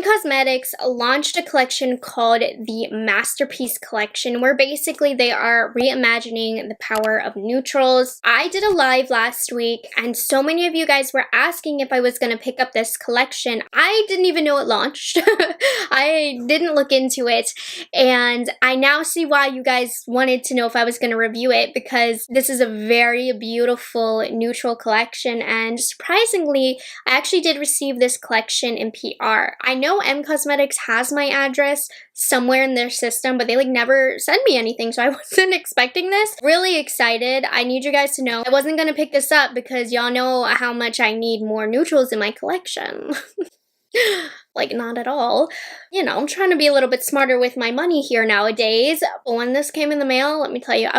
Cosmetics launched a collection called the Masterpiece Collection, where basically they are reimagining the power of neutrals. I did a live last week, and so many of you guys were asking if I was going to pick up this collection. I didn't even know it launched. I didn't look into it, and I now see why you guys wanted to know if I was going to review it, because this is a very beautiful neutral collection, and surprisingly, I actually did receive this collection in PR. I know Cosmetics has my address somewhere in their system, but they like never send me anything, so I wasn't expecting this. Really excited. I need you guys to know I wasn't gonna pick this up because y'all know how much I need more neutrals in my collection. Like, not at all. You know, I'm trying to be a little bit smarter with my money here nowadays, but when this came in the mail, let me tell you,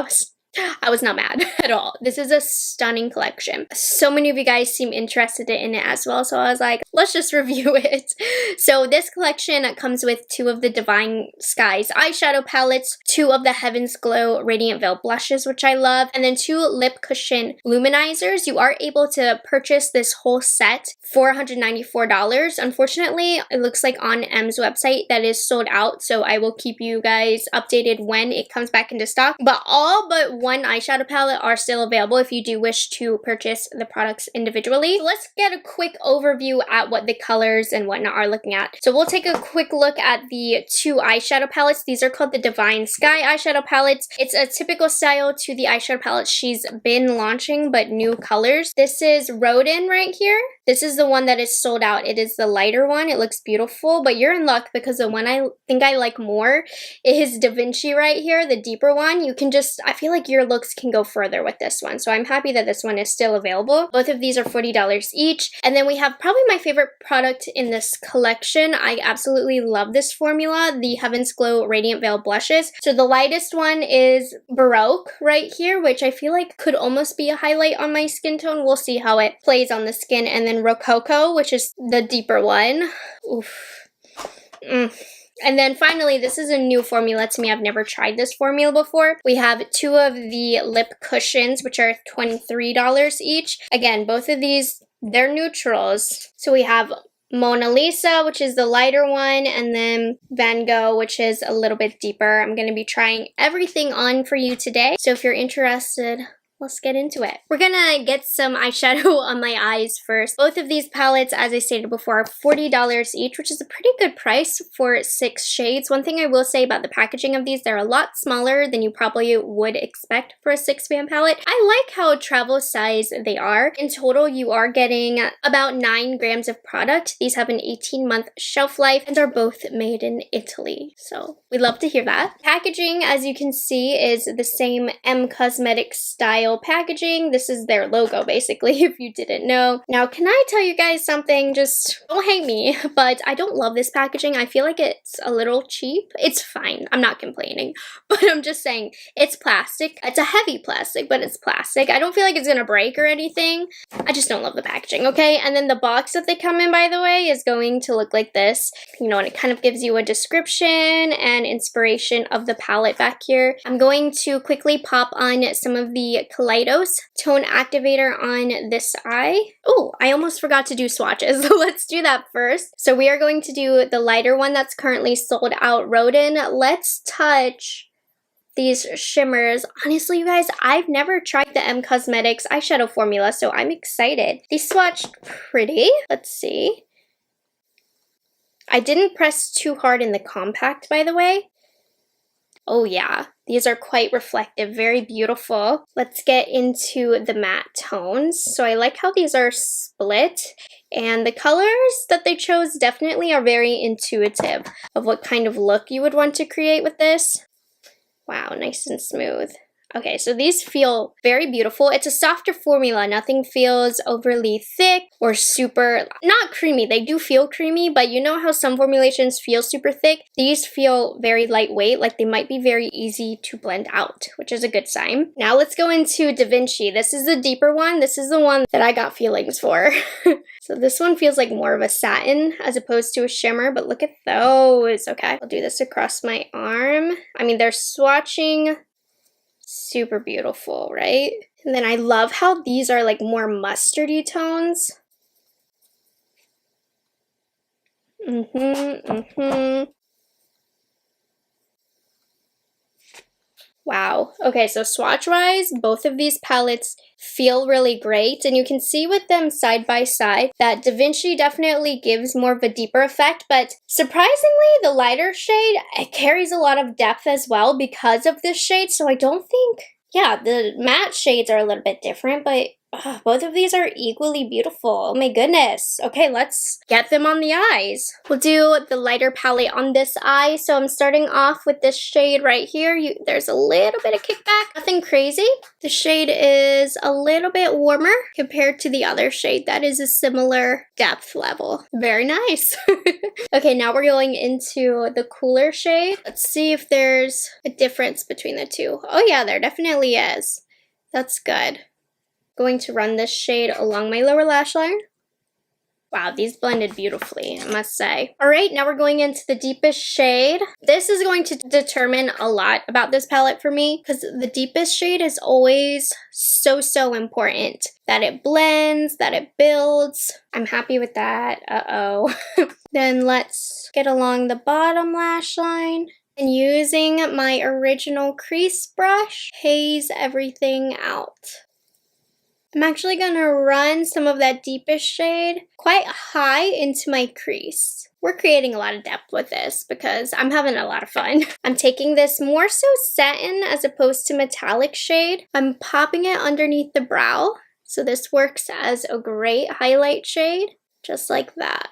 I was not mad at all. This is a stunning collection. So many of you guys seem interested in it as well, so I was like, let's just review it. So this collection comes with 2 of the Divine Skies eyeshadow palettes, 2 of the Heaven's Glow Radiant Veil blushes, which I love, and then 2 lip cushion luminizers. You are able to purchase this whole set for $194. Unfortunately, it looks like on M's website that is sold out, so I will keep you guys updated when it comes back into stock. But all but 1 eyeshadow palette are still available if you do wish to purchase the products individually. So let's get a quick overview at what the colors and whatnot are looking at. So we'll take a quick look at the 2 eyeshadow palettes. These are called the Divine Sky eyeshadow palettes. It's a typical style to the eyeshadow palettes she's been launching, but new colors. This is Rodin right here. This is the one that is sold out. It is the lighter one. It looks beautiful, but you're in luck because the one I think I like more is Da Vinci right here, the deeper one. You can just, I feel like your looks can go further with this one, so I'm happy that this one is still available. Both of these are $40 each. And then we have probably my favorite product in this collection. I absolutely love this formula, the Heaven's Glow Radiant Veil blushes. So the lightest one is Baroque right here, which I feel like could almost be a highlight on my skin tone. We'll see how it plays on the skin. And then Rococo, which is the deeper one. Oof. And then finally, this is a new formula to me. I've never tried this formula before. We have 2 of the lip cushions, which are $23 each. Again, both of these, they're neutrals. So we have Mona Lisa, which is the lighter one, and then Van Gogh, which is a little bit deeper. I'm going to be trying everything on for you today. So if you're interested, let's get into it. We're gonna get some eyeshadow on my eyes first. Both of these palettes, as I stated before, are $40 each, which is a pretty good price for 6 shades. One thing I will say about the packaging of these, they're a lot smaller than you probably would expect for a 6-pan palette. I like how travel size they are. In total, you are getting about 9 grams of product. These have an 18-month shelf life and are both made in Italy. So we love to hear that. Packaging, as you can see, is the same Cosmetics style packaging. This is their logo, basically, if you didn't know. Now, can I tell you guys something? Just don't hate me, but I don't love this packaging. I feel like it's a little cheap. It's fine. I'm not complaining, but I'm just saying it's plastic. It's a heavy plastic, but it's plastic. I don't feel like it's gonna break or anything. I just don't love the packaging, okay? And then the box that they come in, by the way, is going to look like this. You know, and it kind of gives you a description and inspiration of the palette back here. I'm going to quickly pop on some of the Kaleidos tone activator on this eye. Oh, I almost forgot to do swatches. Let's do that first. So we are going to do the lighter one that's currently sold out, Rodin. Let's touch these shimmers. Honestly, you guys, I've never tried the Cosmetics eyeshadow formula, so I'm excited. These swatched pretty. Let's see. I didn't press too hard in the compact, by the way. Oh yeah, these are quite reflective, very beautiful. Let's get into the matte tones. So I like how these are split, and the colors that they chose definitely are very intuitive of what kind of look you would want to create with this. Wow, nice and smooth. Okay, so these feel very beautiful. It's a softer formula. Nothing feels overly thick or super, not creamy. They do feel creamy, but you know how some formulations feel super thick? These feel very lightweight, like they might be very easy to blend out, which is a good sign. Now let's go into Da Vinci. This is the deeper one. This is the one that I got feelings for. So this one feels like more of a satin as opposed to a shimmer, but look at those. Okay, I'll do this across my arm. I mean, they're swatching super beautiful, right? And then I love how these are like more mustardy tones. Wow. Okay, so swatch-wise, both of these palettes feel really great, and you can see with them side by side that Da Vinci definitely gives more of a deeper effect, but surprisingly, the lighter shade carries a lot of depth as well because of this shade, so I don't think, yeah, the matte shades are a little bit different, but both of these are equally beautiful. Oh my goodness. Okay, let's get them on the eyes. We'll do the lighter palette on this eye. So I'm starting off with this shade right here. There's a little bit of kickback, nothing crazy. The shade is a little bit warmer compared to the other shade that is a similar depth level. Very nice. Okay, now we're going into the cooler shade. Let's see if there's a difference between the two. Oh yeah, there definitely is. That's good. Going to run this shade along my lower lash line. Wow, these blended beautifully, I must say. All right, now we're going into the deepest shade. This is going to determine a lot about this palette for me because the deepest shade is always so important. That it blends, that it builds. I'm happy with that. Uh-oh. Then let's get along the bottom lash line. And using my original crease brush, haze everything out. I'm actually going to run some of that deepest shade quite high into my crease. We're creating a lot of depth with this because I'm having a lot of fun. I'm taking this more so satin as opposed to metallic shade. I'm popping it underneath the brow. So this works as a great highlight shade, just like that.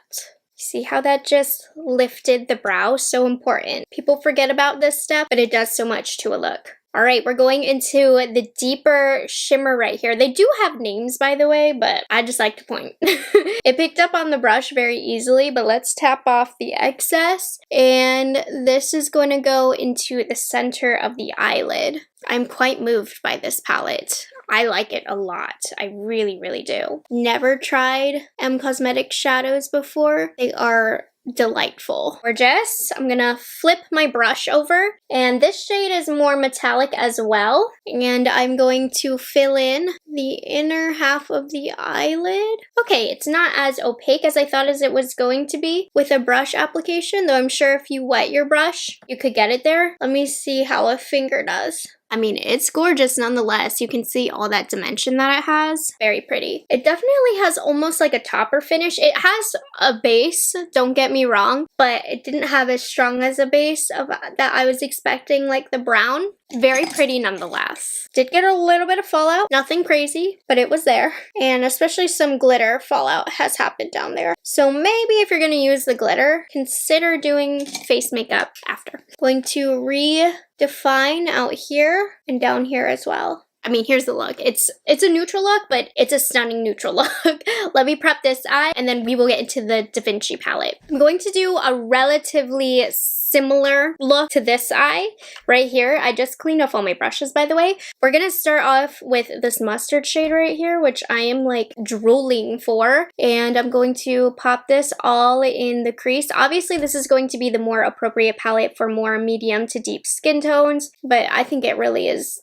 See how that just lifted the brow? So important. People forget about this step, but it does so much to a look. All right, we're going into the deeper shimmer right here. They do have names, by the way, but I just like to point. It picked up on the brush very easily, but let's tap off the excess. And this is going to go into the center of the eyelid. I'm quite moved by this palette. I like it a lot. I really, really do. Never tried M Cosmetics shadows before. They are delightful. Gorgeous. I'm gonna flip my brush over, and this shade is more metallic as well, and I'm going to fill in the inner half of the eyelid. Okay, it's not as opaque as I thought as it was going to be with a brush application, though I'm sure if you wet your brush, you could get it there. Let me see how a finger does. I mean, it's gorgeous nonetheless. You can see all that dimension that it has. Very pretty. It definitely has almost like a topper finish. It has a base, don't get me wrong, but it didn't have as strong as a base that I was expecting, like the brown. Very pretty nonetheless. Did get a little bit of fallout, nothing crazy, but it was there. And especially some glitter fallout has happened down there. So maybe if you're gonna use the glitter, consider doing face makeup after. Going to redefine out here and down here as well. I mean, here's the look. It's a neutral look, but it's a stunning neutral look. Let me prep this eye, and then we will get into the Da Vinci palette. I'm going to do a relatively similar look to this eye right here. I just cleaned off all my brushes, by the way. We're gonna start off with this mustard shade right here, which I am like drooling for, and I'm going to pop this all in the crease. Obviously, this is going to be the more appropriate palette for more medium to deep skin tones, but I think it really is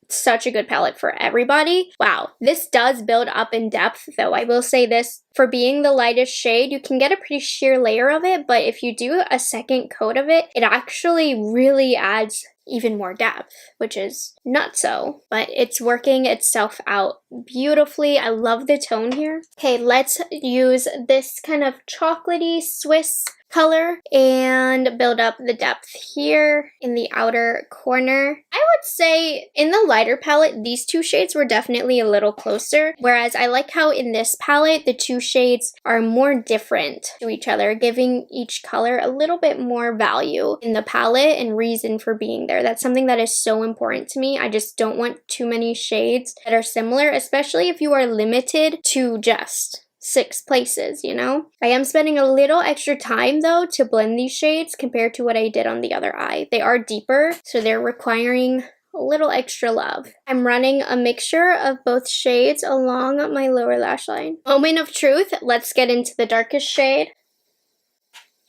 such a good palette for everybody. Wow, this does build up in depth, though. I will say this, for being the lightest shade, you can get a pretty sheer layer of it, but if you do a second coat of it, it actually really adds even more depth, which is not so, but it's working itself out beautifully. I love the tone here. Okay, let's use this kind of chocolatey Swiss color and build up the depth here in the outer corner. I would say in the lighter palette, these two shades were definitely a little closer, whereas I like how in this palette, the two shades are more different to each other, giving each color a little bit more value in the palette and reason for being there. That's something that is so important to me. I just don't want too many shades that are similar, especially if you are limited to just 6 places, you know? I am spending a little extra time though to blend these shades compared to what I did on the other eye. They are deeper, so they're requiring a little extra love. I'm running a mixture of both shades along my lower lash line. Moment of truth, let's get into the darkest shade.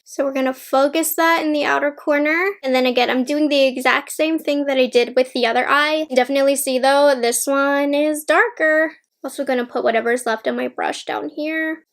So we're going to focus that in the outer corner. And then again, I'm doing the exact same thing that I did with the other eye. Definitely see though, this one is darker. Also going to put whatever's left on my brush down here.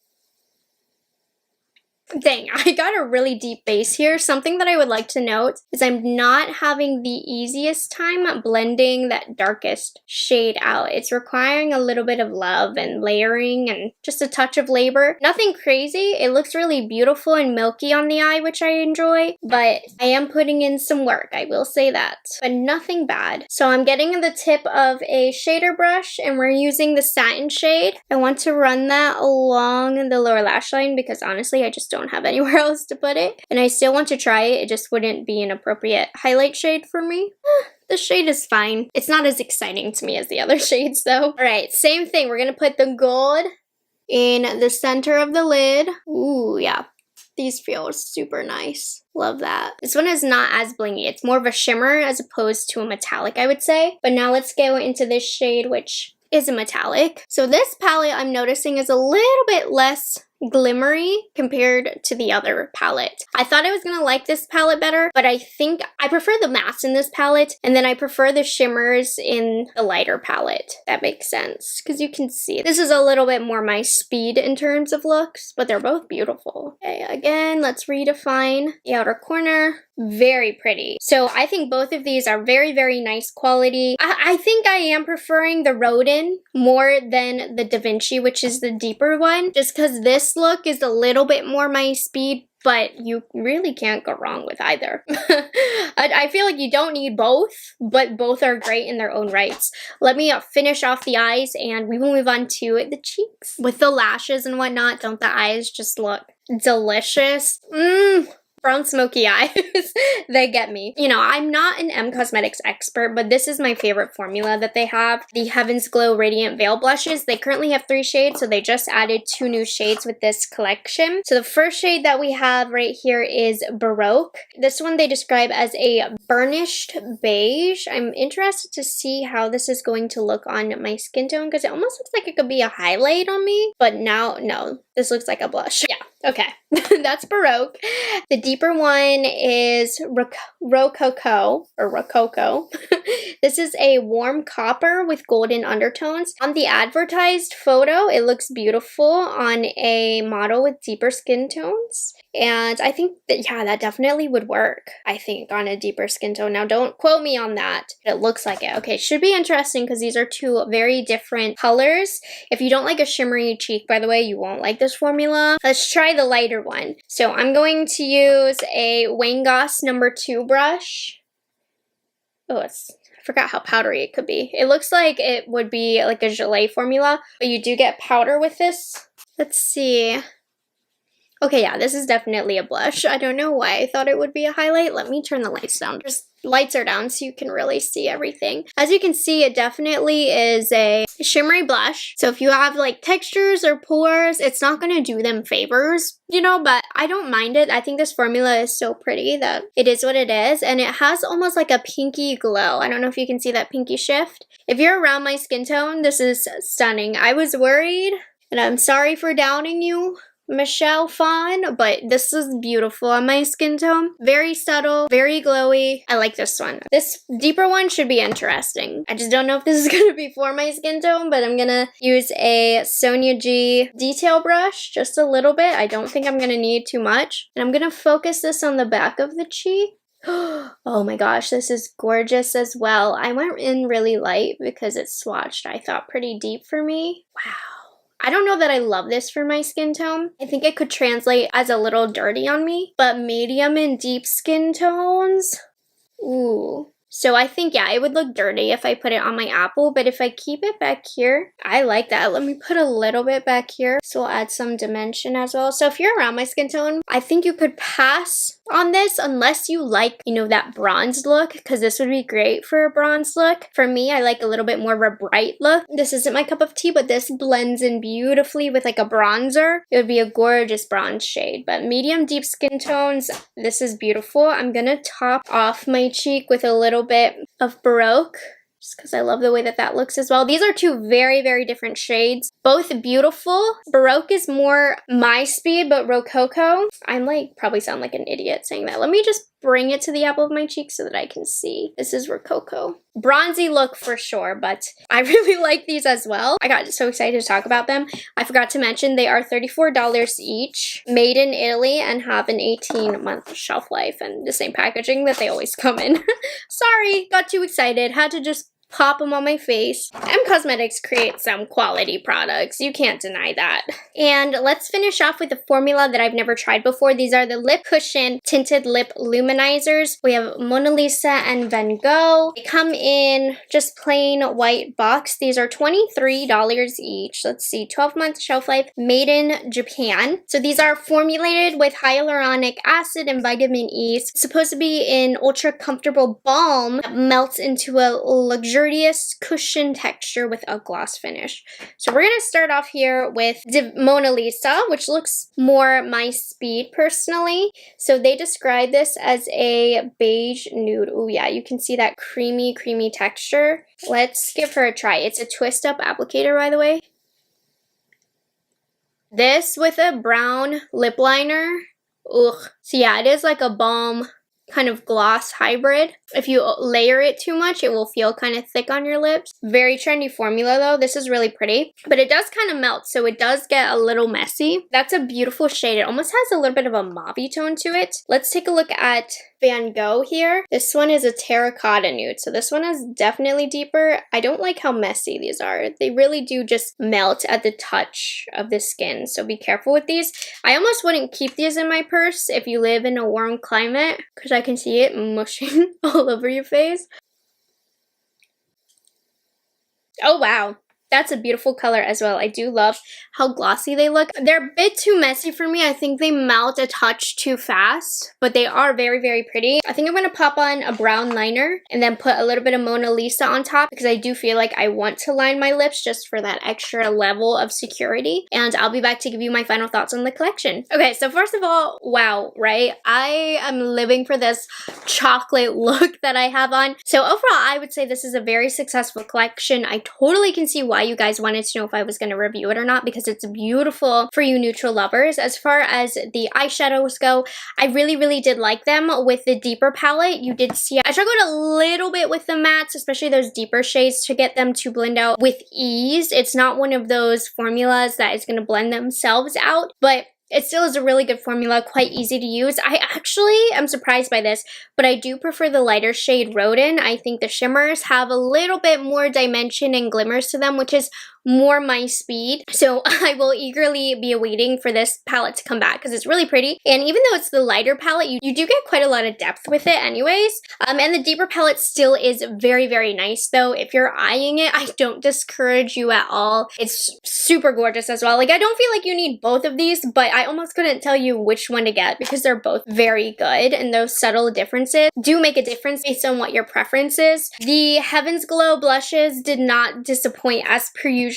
Dang, I got a really deep base here. Something that I would like to note is I'm not having the easiest time blending that darkest shade out. It's requiring a little bit of love and layering and just a touch of labor. Nothing crazy. It looks really beautiful and milky on the eye, which I enjoy, but I am putting in some work, I will say that, but nothing bad. So I'm getting the tip of a shader brush and we're using the satin shade. I want to run that along the lower lash line because honestly, I just don't have anywhere else to put it. And I still want to try it. It just wouldn't be an appropriate highlight shade for me. The shade is fine. It's not as exciting to me as the other shades though. All right, same thing. We're gonna put the gold in the center of the lid. Ooh, yeah. These feel super nice. Love that. This one is not as blingy. It's more of a shimmer as opposed to a metallic, I would say. But now let's go into this shade, which is a metallic. So this palette I'm noticing is a little bit less glimmery compared to the other palette. I thought I was gonna like this palette better, but I think I prefer the mattes in this palette, and then I prefer the shimmers in the lighter palette. That makes sense, because you can see this is a little bit more my speed in terms of looks, but they're both beautiful. Okay, again, let's redefine the outer corner. Very pretty. So I think both of these are very, very nice quality. I think I am preferring the Rodin more than the Da Vinci, which is the deeper one, just because this look is a little bit more my speed, but you really can't go wrong with either. I feel like you don't need both, but both are great in their own rights. Let me finish off the eyes and we will move on to the cheeks. With the lashes and whatnot, don't the eyes just look delicious? Brown smoky eyes. They get me. You know, I'm not an M Cosmetics expert, but this is my favorite formula that they have. The Heaven's Glow Radiant Veil Blushes. They currently have 3 shades, so they just added 2 new shades with this collection. So the first shade that we have right here is Baroque. This one they describe as a burnished beige. I'm interested to see how this is going to look on my skin tone because it almost looks like it could be a highlight on me, but now, no, this looks like a blush. Yeah, okay. That's Baroque. The deeper one is Rococo, or Rococo. This is a warm copper with golden undertones. On the advertised photo, it looks beautiful on a model with deeper skin tones. And I think that, yeah, that definitely would work, I think, on a deeper skin tone. Now, don't quote me on that. It looks like it. Okay, should be interesting because these are 2 very different colors. If you don't like a shimmery cheek, by the way, you won't like this formula. Let's try the lighter one. So I'm going to use a Wayne Goss number 2 brush. Oh, I forgot how powdery it could be. It looks like it would be like a gelée formula, but you do get powder with this. Let's see. Okay, yeah, this is definitely a blush. I don't know why I thought it would be a highlight. Let me turn the lights down. Just lights are down so you can really see everything. As you can see, it definitely is a shimmery blush. So if you have like textures or pores, it's not going to do them favors, you know, but I don't mind it. I think this formula is so pretty that it is what it is. And it has almost like a pinky glow. I don't know if you can see that pinky shift. If you're around my skin tone, this is stunning. I was worried, and I'm sorry for doubting you, Michelle Fawn, but this is beautiful on my skin tone. Very subtle, very glowy. I like this one. This deeper one should be interesting. I just don't know if this is going to be for my skin tone, but I'm going to use a Sonia G detail brush just a little bit. I don't think I'm going to need too much. And I'm going to focus this on the back of the cheek. Oh my gosh, this is gorgeous as well. I went in really light because it's swatched, I thought, pretty deep for me. Wow. I don't know that I love this for my skin tone. I think it could translate as a little dirty on me, but medium and deep skin tones, ooh. So I think, yeah, it would look dirty if I put it on my apple, but if I keep it back here, I like that. Let me put a little bit back here, so we'll add some dimension as well. So if you're around my skin tone, I think you could pass on this unless you like, you know, that bronze look, because this would be great for a bronze look. For me, I like a little bit more of a bright look. This isn't my cup of tea, but this blends in beautifully with like a bronzer. It would be a gorgeous bronze shade, but medium deep skin tones, this is beautiful. I'm gonna top off my cheek with a little bit of Baroque, just because I love the way that that looks as well. These are 2 very, very different shades, both beautiful. Baroque is more my speed, but Rococo, I'm like, probably sound like an idiot saying that. Let me just bring it to the apple of my cheek so that I can see. This is Rococo. Bronzy look for sure, but I really like these as well. I got so excited to talk about them. I forgot to mention they are $34 each, made in Italy, and have an 18-month shelf life and the same packaging that they always come in. Sorry, got too excited. Had to just pop them on my face. M Cosmetics creates some quality products. You can't deny that. And let's finish off with a formula that I've never tried before. These are the Lip Cushion Tinted Lip Luminizers. We have Mona Lisa and Van Gogh. They come in just plain white box. These are $23 each. Let's see, 12-month shelf life, made in Japan. So these are formulated with hyaluronic acid and vitamin E. It's supposed to be an ultra comfortable balm that melts into a luxurious cushion texture with a gloss finish. So we're going to start off here with Mona Lisa, which looks more my speed personally. So they describe this as a beige nude. Oh yeah, you can see that creamy texture. Let's give her a try. It's a twist up applicator, by the way. This with a brown lip liner. Ugh. So yeah, it is like a balm kind of gloss hybrid. If you layer it too much, it will feel kind of thick on your lips. Very trendy formula though. This is really pretty, but it does kind of melt, so it does get a little messy. That's a beautiful shade. It almost has a little bit of a mauvey tone to it. Let's take a look at Van Gogh here. This one is a terracotta nude, so this one is definitely deeper. I don't like how messy these are. They really do just melt at the touch of the skin, so be careful with these. I almost wouldn't keep these in my purse if you live in a warm climate, because I can see it mushing all over your face. Oh wow, that's a beautiful color as well. I do love how glossy they look. They're a bit too messy for me. I think they melt a touch too fast, but they are very pretty. I think I'm going to pop on a brown liner and then put a little bit of Mona Lisa on top, because I do feel like I want to line my lips just for that extra level of security. And I'll be back to give you my final thoughts on the collection. Okay, so first of all, wow, right? I am living for this chocolate look that I have on. So overall, I would say this is a very successful collection. I totally can see why you guys wanted to know if I was going to review it or not, because it's beautiful for you neutral lovers. As far as the eyeshadows go, I really did like them. With the deeper palette, you did see I struggled a little bit with the mattes, especially those deeper shades, to get them to blend out with ease. It's not one of those formulas that is going to blend themselves out, but it still is a really good formula, quite easy to use. I actually am surprised by this, but I do prefer the lighter shade Rodin. I think the shimmers have a little bit more dimension and glimmers to them, which is more my speed. So I will eagerly be awaiting for this palette to come back, because it's really pretty. And even though it's the lighter palette, you do get quite a lot of depth with it anyways. And the deeper palette still is very nice though. If you're eyeing it, I don't discourage you at all. It's super gorgeous as well. Like, I don't feel like you need both of these, but I almost couldn't tell you which one to get, because they're both very good, and those subtle differences do make a difference based on what your preference is. The Heaven's Glow blushes did not disappoint as per usual.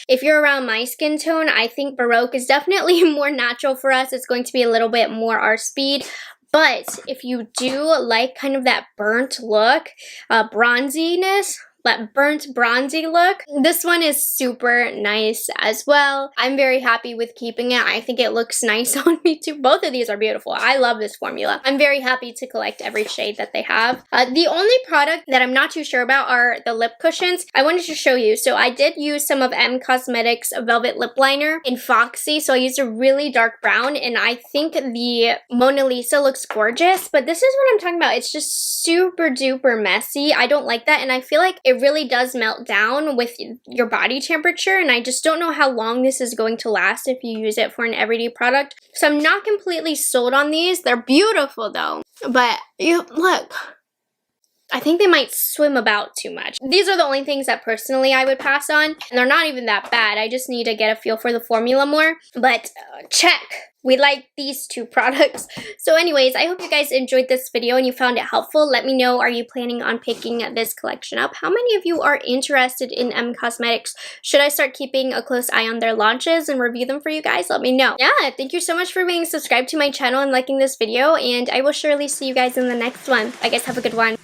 If you're around my skin tone, I think Baroque is definitely more natural for us. It's going to be a little bit more our speed. But if you do like kind of that burnt look, bronziness, that burnt bronzy look, this one is super nice as well. I'm very happy with keeping it. I think it looks nice on me too. Both of these are beautiful. I love this formula. I'm very happy to collect every shade that they have. The only product that I'm not too sure about are the lip cushions. I wanted to show you. So I did use some of M Cosmetics Velvet Lip Liner in Foxy. So I used a really dark brown, and I think the Mona Lisa looks gorgeous, but this is what I'm talking about. It's just super duper messy. I don't like that, and I feel like it really does melt down with your body temperature, and I just don't know how long this is going to last if you use it for an everyday product. So I'm not completely sold on these. They're beautiful though, but look, I think they might swim about too much. These are the only things that personally I would pass on, and they're not even that bad. I just need to get a feel for the formula more, but check. We like these two products. So anyways, I hope you guys enjoyed this video and you found it helpful. Let me know, are you planning on picking this collection up? How many of you are interested in M Cosmetics? Should I start keeping a close eye on their launches and review them for you guys? Let me know. Yeah, thank you so much for being subscribed to my channel and liking this video, and I will surely see you guys in the next one. I guess have a good one.